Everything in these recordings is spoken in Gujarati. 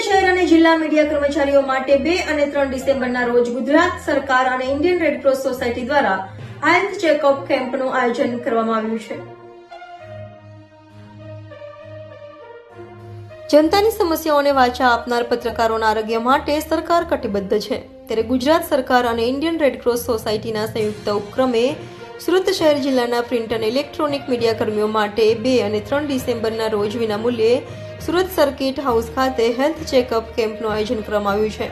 શહેર અને જિલ્લા મીડિયા કર્મચારીઓ માટે 2 અને 3 ડિસેમ્બરના રોજ ગુજરાત સરકાર અને ઇન્ડિયન રેડ ક્રોસ સોસાયટી દ્વારા હેલ્થ ચેકઅપ કેમ્પનું આયોજન કરવામાં આવ્યું છે। જનતાની સમસ્યાઓને વાચા આપનાર પત્રકારોના આરોગ્ય માટે સરકાર કટિબદ્ધ છે, ત્યારે ગુજરાત સરકાર અને ઇન્ડિયન રેડ ક્રોસ સોસાયટીના સંયુક્ત ઉપક્રમે સુરત શહેર જિલ્લાના પ્રિન્ટ અને ઇલેક્ટ્રોનિક મીડિયા કર્મીઓ માટે 2 અને 3 ડિસેમ્બરના રોજ વિનામૂલ્યે સુરત સર્કિટ હાઉસ ખાતે હેલ્થ ચેકઅપ કેમ્પનું આયોજન કરવામાં આવ્યું છે।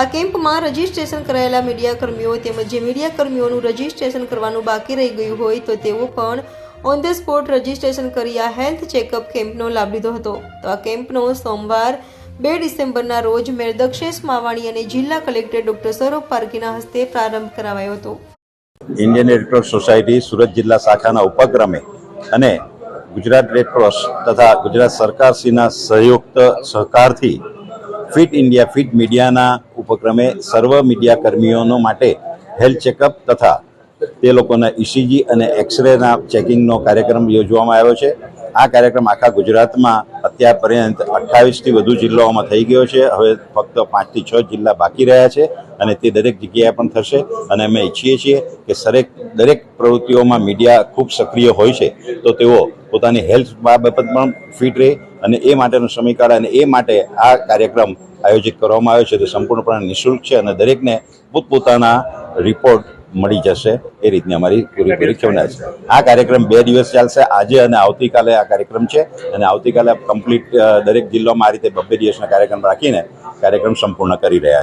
આ કેમ્પમાં રજીસ્ટ્રેશન કરાયેલા મીડિયા કર્મીઓ તેમજ જે મીડિયા કર્મીઓનું રજીસ્ટ્રેશન કરવાનું બાકી રહી ગયું હોય તો તેઓ પણ ઓન ધ સ્પોટ રજીસ્ટ્રેશન કરી આ હેલ્થ ચેકઅપ કેમ્પનો લાભ લીધો હતો। તો આ કેમ્પનો સોમવાર 2 ડિસેમ્બરના રોજ મેયર દક્ષેશ માવાણી અને જિલ્લા કલેક્ટર ડોક્ટર સૌરભ પારકીના હસ્તે પ્રારંભ કરાવાયો હતો। Indian red cross society Surat જિલ્લા શાખાના ઉપક્રમે અને ગુજરાત રેડ ક્રોસ તથા ગુજરાત સરકારશ્રીના સંયુક્ત સહકારથી ફિટ ઇન્ડિયા ફિટ મીડિયાના ઉપક્રમે સર્વ મીડિયા કર્મીઓનો માટે હેલ્થ ચેકઅપ તથા તે લોકોના ઇસીજી અને એક્સરેના ચેકિંગનો કાર્યક્રમ યોજવામાં આવ્યો છે। આ કાર્યક્રમ આખા ગુજરાતમાં અત્યાર પર્યંત 28થી વધુ જિલ્લાઓમાં થઈ ગયો છે। હવે ફક્ત 5 થી 6 જિલ્લા બાકી રહ્યા છે અને તે દરેક જગ્યાએ પણ થશે અને અમે ઈચ્છીએ છીએ કે દરેક પ્રવૃત્તિઓમાં મીડિયા ખૂબ સક્રિય હોય છે તો તેઓ પોતાની હેલ્થ બાબત પણ ફિટ રહે અને એ માટેનો સમય કાઢે અને એ માટે આ કાર્યક્રમ આયોજિત કરવામાં આવ્યો છે। તે સંપૂર્ણપણે નિઃશુલ્ક છે અને દરેકને પોતપોતાના રિપોર્ટ મળી જશે એ રીતની અમારી પૂરેપૂરી ક્ષમતા છે। આ કાર્યક્રમ 2 દિવસ ચાલશે, આજે અને આવતીકાલે આ કાર્યક્રમ છે અને આવતીકાલે કમ્પ્લીટ દરેક જિલ્લામાં આ રીતે 2 દિવસના કાર્યક્રમ રાખીને કાર્યક્રમ સંપૂર્ણ કરી રહ્યા છે।